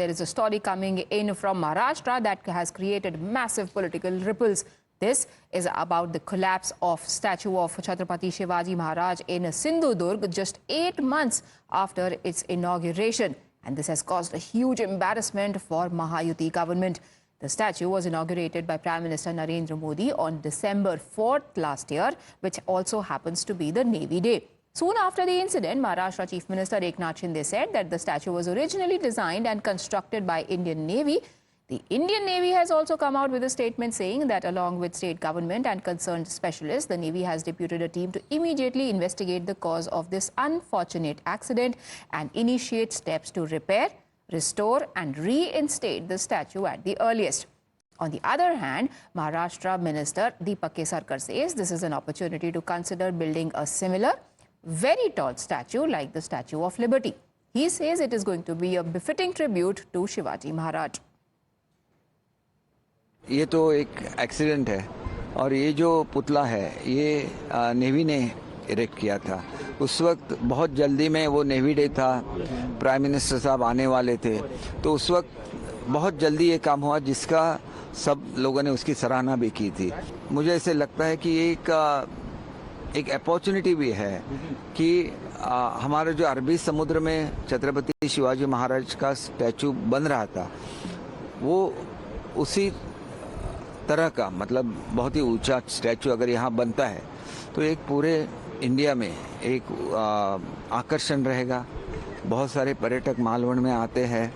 there is a story coming in from Maharashtra that has created massive political ripples. This is about the collapse of statue of Chhatrapati Shivaji Maharaj in Sindhudurg just 8 months after its inauguration. And this has caused a huge embarrassment for Mahayuti government. The statue was inaugurated by Prime Minister Narendra Modi on December 4th last year, which also happens to be the Navy Day. Soon after the incident, Maharashtra Chief Minister Eknath Shinde said that the statue was originally designed and constructed by Indian Navy. The Indian Navy has also come out with a statement saying that along with state government and concerned specialists, the Navy has deputed a team to immediately investigate the cause of this unfortunate accident and initiate steps to repair, restore and reinstate the statue at the earliest. On the other hand, Maharashtra Minister Deepak Kesarkar says this is an opportunity to consider building a similar, very tall statue like the Statue of Liberty. He says it is going to be a befitting tribute to Shivaji Maharaj. ये तो एक accident है और ये जो पुतला है ये नेवी ने इरेक्ट किया था। उस वक्त बहुत जल्दी में वो नेवी डे था, प्राइम मिनिस्टर साहब आने वाले थे, तो उस वक्त बहुत जल्दी ये काम हुआ जिसका सब लोगों ने उसकी सराहना भी की थी। मुझे ऐसे लगता है कि एक अपॉर्चुनिटी भी है कि हमारे जो अरबी समुद्र में छत्रपति शिवाजी महाराज का स्टैचू बन रहा था वो उसी तरह का, मतलब बहुत ही ऊंचा स्टैचू अगर यहाँ बनता है तो एक पूरे इंडिया में एक आकर्षण रहेगा। बहुत सारे पर्यटक मालवण में आते हैं,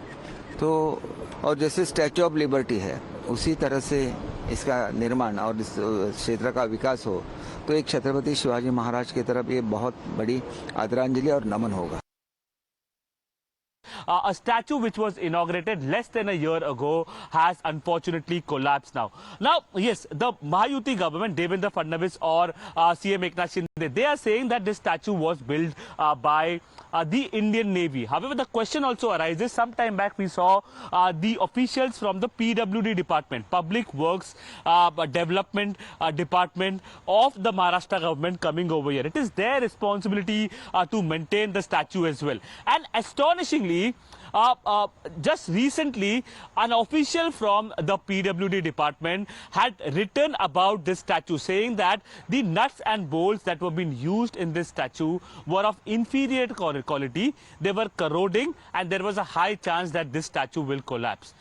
तो और जैसे स्टैचू ऑफ लिबर्टी है उसी तरह से इसका निर्माण और इस क्षेत्र का विकास हो तो एक छत्रपति शिवाजी महाराज की तरफ ये बहुत बड़ी आदरांजलि और नमन होगा। A statue which was inaugurated less than a year ago has unfortunately collapsed now. Now, yes, the Mahayuti government, Devendra Fadnavis or CM Eknath Shinde, they are saying that this statue was built by the Indian Navy. However, the question also arises, some time back we saw the officials from the PWD department, Public Works Development Department of the Maharashtra government coming over here. It is their responsibility to maintain the statue as well. And astonishingly, just recently, an official from the PWD department had written about this statue, saying that the nuts and bolts that were being used in this statue were of inferior quality, they were corroding, and there was a high chance that this statue will collapse.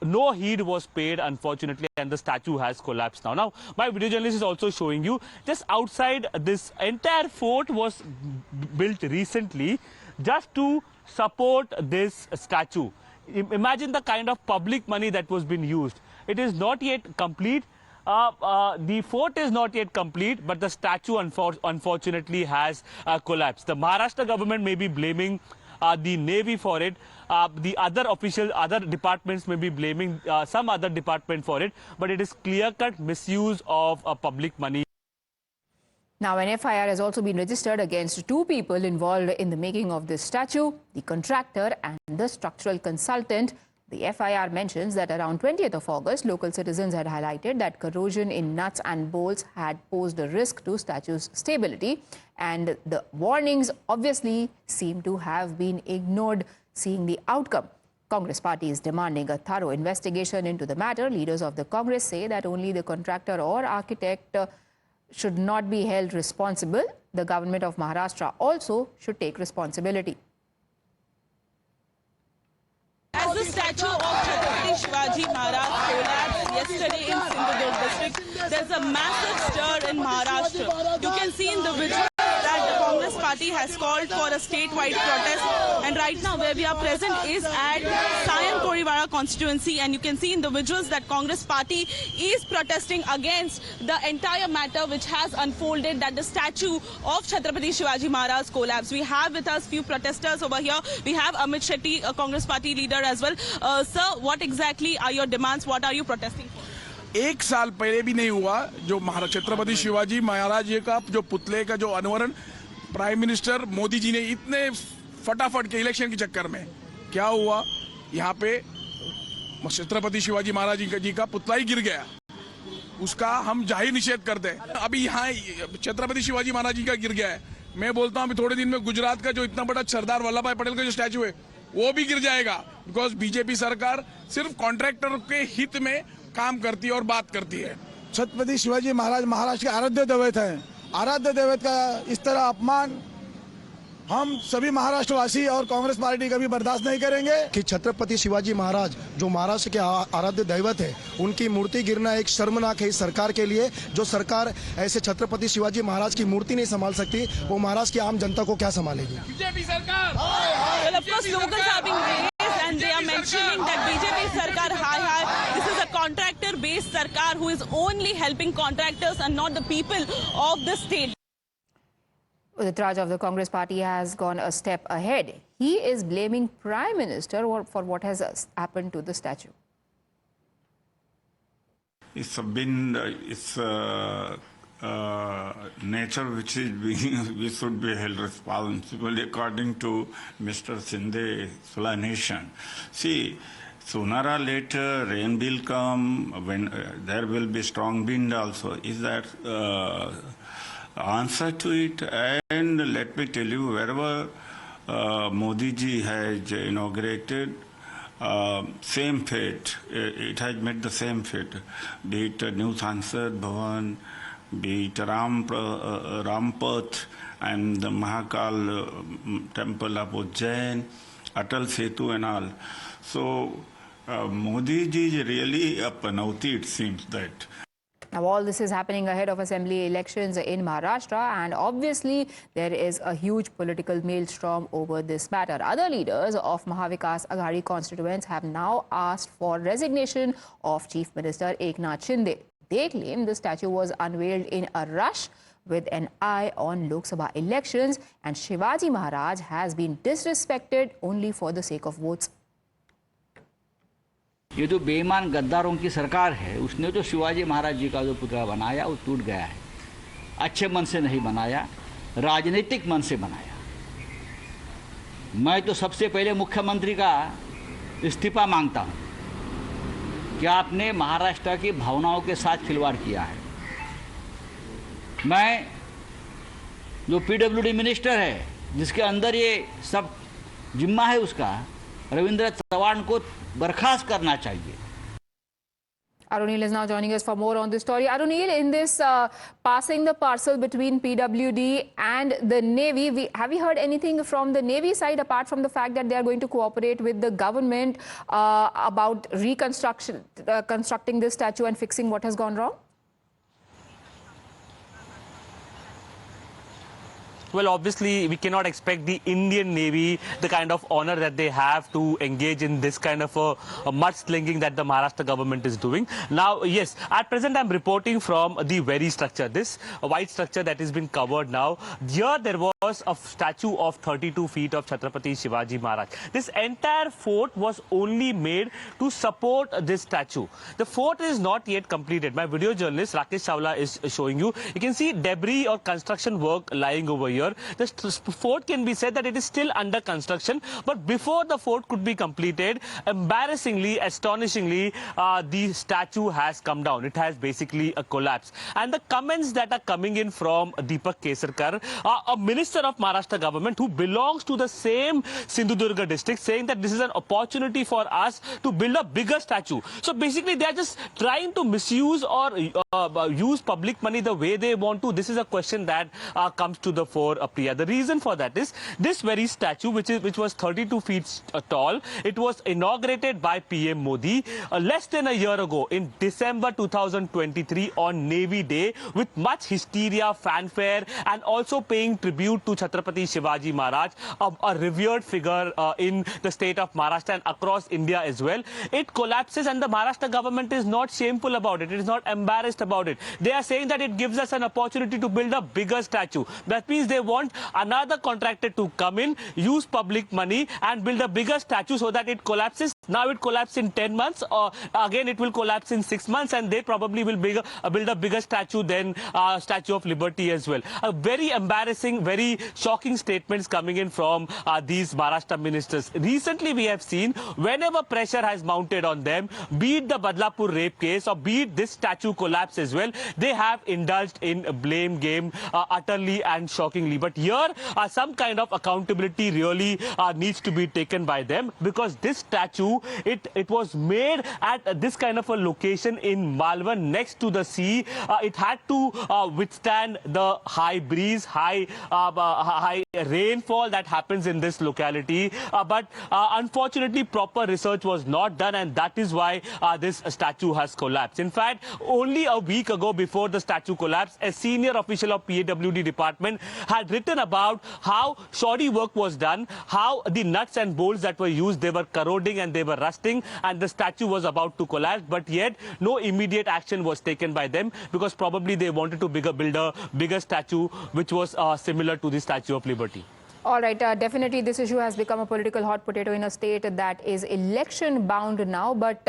No heed was paid, unfortunately, and the statue has collapsed now. Now, my video journalist is also showing you, just outside this entire fort was built recently just to support this statue. Imagine the kind of public money that was being used. It is not yet complete. The fort is not yet complete, but the statue unfortunately has collapsed. The Maharashtra government may be blaming the Navy for it. The other officials, other departments may be blaming some other department for it, but it is clear-cut misuse of public money. Now, an FIR has also been registered against 2 people involved in the making of this statue, the contractor and the structural consultant. The FIR mentions that around 20th of August, local citizens had highlighted that corrosion in nuts and bolts had posed a risk to statue's stability, and the warnings obviously seem to have been ignored, seeing the outcome. Congress party is demanding a thorough investigation into the matter. Leaders of the Congress say that only the contractor or architect should not be held responsible. The government of Maharashtra also should take responsibility. As the statue of Chhatrapati Shivaji Maharaj collapsed yesterday in Sindhudurg district, there's a massive stir in Maharashtra. You can see in the visuals that the Congress party has called for a statewide protest, and right now where we are present is at Sayan Koriwara constituency, and you can see in the visuals that Congress party is protesting against the entire matter which has unfolded, that the statue of Chhatrapati Shivaji Maharaj collapsed. We have with us few protesters over here. We have Amit Shetty, a Congress party leader as well. Sir, what exactly are your demands? What are you protesting for? 1 साल पहले भी नहीं हुआ जो छत्रपति शिवाजी महाराज जी का जो पुतले का जो अनावरण प्राइम मिनिस्टर मोदी जी ने इतने फटाफट के इलेक्शन के चक्कर में क्या हुआ, यहाँ पे छत्रपति शिवाजी महाराज जी का पुतला ही गिर गया, उसका हम जाहिर निषेध करते हैं। अभी यहाँ छत्रपति शिवाजी महाराज जी का गिर गया है, मैं बोलता हूँ अभी थोड़े दिन में गुजरात का जो इतना बड़ा सरदार वल्लभ भाई पटेल का जो स्टैचू है वो भी गिर जाएगा। बिकॉज बीजेपी सरकार सिर्फ कॉन्ट्रैक्टर के हित में काम करती है और बात करती है। छत्रपति शिवाजी महाराज महाराष्ट्र के आराध्य दैवत हैं। आराध्य दैवत का इस तरह अपमान हम सभी महाराष्ट्रवासी और कांग्रेस पार्टी कभी बर्दाश्त नहीं करेंगे कि छत्रपति शिवाजी महाराज जो महाराष्ट्र के आराध्य दैवत है, उनकी मूर्ति गिरना एक शर्मनाक है इस सरकार के लिए। जो सरकार ऐसे छत्रपति शिवाजी महाराज की मूर्ति नहीं संभाल सकती, वो महाराष्ट्र की आम जनता को क्या संभालेगी? बीजेपी सरकार। Well, of course, slogans are being raised and they are mentioning that BJP Sarkar, hi, this is a contractor-based Sarkar who is only helping contractors and not the people of the state. Udit of the Congress party has gone a step ahead. He is blaming Prime Minister for what has happened to the statue. It's been nature which is being, we should be held responsible according to Mr. Shinde explanation. See, sooner or later rain will come, when there will be strong wind also. Is that answer to it? And let me tell you, wherever Modi ji has inaugurated, same fate, it has met the same fate, be it New Sansad Bhavan, be it Rampath and the Mahakal temple of Ujjain, Atal Setu and all. So Modi ji is really a panauti, it seems that. Now, all this is happening ahead of assembly elections in Maharashtra, and obviously there is a huge political maelstrom over this matter. Other leaders of Mahavikas Aghadi constituents have now asked for resignation of Chief Minister Eknath Shinde. They claim the statue was unveiled in a rush with an eye on Lok Sabha elections, and Shivaji Maharaj has been disrespected only for the sake of votes. ये जो बेईमान गद्दारों की सरकार है, उसने जो शिवाजी महाराज जी का जो पुतला बनाया वो टूट गया है। अच्छे मन से नहीं बनाया, राजनीतिक मन से बनाया। मैं तो सबसे पहले मुख्यमंत्री का इस्तीफा मांगता हूं कि आपने महाराष्ट्र की भावनाओं के साथ खिलवाड़ किया है। मैं जो पीडब्ल्यूडी मिनिस्टर है, जिसके अंदर ये सब जिम्मा है, उसका रविंद्र चव्हाण को बर्खास्त करना चाहिए। Arunil is now joining us for more on this story. Arunil, in this passing the parcel between PWD and the Navy, have we heard anything from the Navy side apart from the fact that they are going to cooperate with the government about constructing this statue and fixing what has gone wrong? Well, obviously, we cannot expect the Indian Navy the kind of honor that they have to engage in this kind of a mudslinging that the Maharashtra government is doing. Now, yes, at present, I'm reporting from the very structure, this white structure that has been covered now. Here, there was a statue of 32 feet of Chhatrapati Shivaji Maharaj. This entire fort was only made to support this statue. The fort is not yet completed. My video journalist Rakesh Chawla is showing you. You can see debris or construction work lying over here. The fort can be said that it is still under construction, but before the fort could be completed, embarrassingly, astonishingly, the statue has come down. It has basically collapsed. And the comments that are coming in from Deepak Kesarkar, a minister of Maharashtra government who belongs to the same Sindhudurga district, saying that this is an opportunity for us to build a bigger statue. So basically, they are just trying to misuse or use public money the way they want to. This is a question that comes to the fore. Priya. The reason for that is this very statue, which was 32 feet tall, it was inaugurated by PM Modi less than a year ago in December 2023 on Navy Day, with much hysteria, fanfare, and also paying tribute to Chhatrapati Shivaji Maharaj, a revered figure in the state of Maharashtra and across India as well. It collapses, and the Maharashtra government is not shameful about it. It is not embarrassed about it. They are saying that it gives us an opportunity to build a bigger statue. That means they want another contractor to come in, use public money and build a bigger statue so that it collapses. Now it collapsed in 10 months, or again it will collapse in 6 months, and they probably will build a bigger statue than Statue of Liberty as well. A very embarrassing, very shocking statements coming in from these Maharashtra ministers. Recently we have seen whenever pressure has mounted on them, be it the Badlapur rape case or be it this statue collapse as well, they have indulged in a blame game utterly and shocking accordingly. But here, some kind of accountability really needs to be taken by them, because this statue, it was made at this kind of a location in Malvan next to the sea. It had to withstand the high breeze, high rainfall that happens in this locality. But unfortunately, proper research was not done, and that is why this statue has collapsed. In fact, only a week ago, before the statue collapsed, a senior official of PWD department had written about how shoddy work was done, how the nuts and bolts that were used, they were corroding and they were rusting, and the statue was about to collapse. But yet, no immediate action was taken by them, because probably they wanted to build a bigger statue which was similar to the Statue of Liberty. All right, definitely this issue has become a political hot potato in a state that is election bound now. But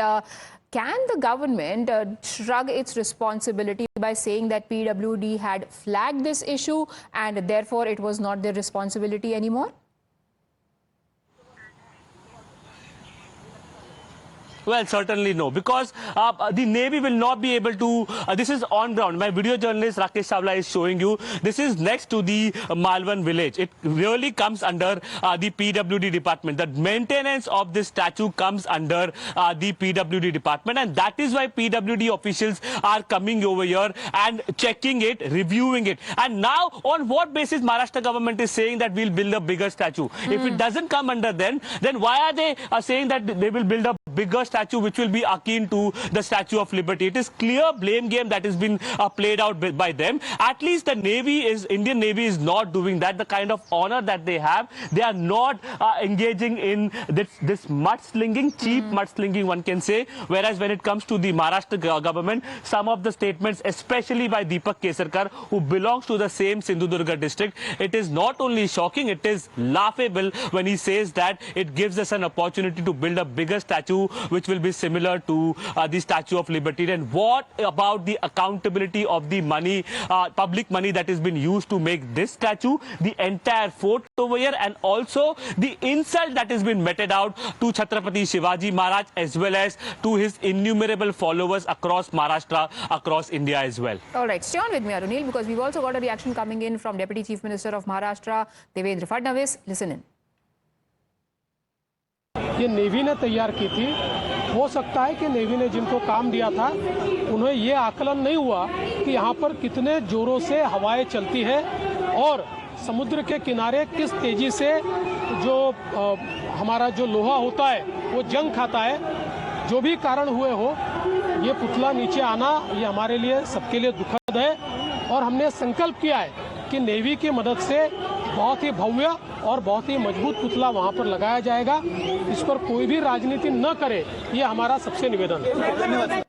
can the government shrug its responsibility by saying that PWD had flagged this issue and therefore it was not their responsibility anymore? Well, certainly no, because the Navy will not be able to, this is on ground. My video journalist Rakesh Chawla is showing you, this is next to the Malvan village. It really comes under the PWD department. The maintenance of this statue comes under the PWD department, and that is why PWD officials are coming over here and checking it, reviewing it. And now, on what basis Maharashtra government is saying that we'll build a bigger statue? If it doesn't come under then why are they saying that they will build a bigger statue which will be akin to the Statue of Liberty? It is clear blame game that has been played out by them. At least the Indian Navy is not doing that. The kind of honor that they have, they are not engaging in this mudslinging, cheap mudslinging, one can say. Whereas when it comes to the Maharashtra government, some of the statements, especially by Deepak Kesarkar, who belongs to the same Sindhudurga district, it is not only shocking, it is laughable when he says that it gives us an opportunity to build a bigger statue which will be similar to the Statue of Liberty. And what about the accountability of the money, public money that has been used to make this statue, the entire fort over here, and also the insult that has been meted out to Chhatrapati Shivaji Maharaj as well as to his innumerable followers across Maharashtra, across India as well. All right, stay on with me, Arunil, because we've also got a reaction coming in from Deputy Chief Minister of Maharashtra, Devendra Fadnavis. Listen in. ये navy ने तैयार की थी। हो सकता है कि navy ने जिनको काम दिया था उन्हें ये आकलन नहीं हुआ कि यहाँ पर कितने जोरों से हवाएं चलती है और समुद्र के किनारे किस तेजी से जो हमारा जो लोहा होता है वो जंग खाता है। जो भी कारण हुए हो, ये पुतला नीचे आना ये हमारे लिए सबके लिए दुखद है और हमने संकल्प किया है कि नेवी की मदद से बहुत ही भव्य और बहुत ही मजबूत पुतला वहां पर लगाया जाएगा। इस पर कोई भी राजनीति न करे, ये हमारा सबसे निवेदन है।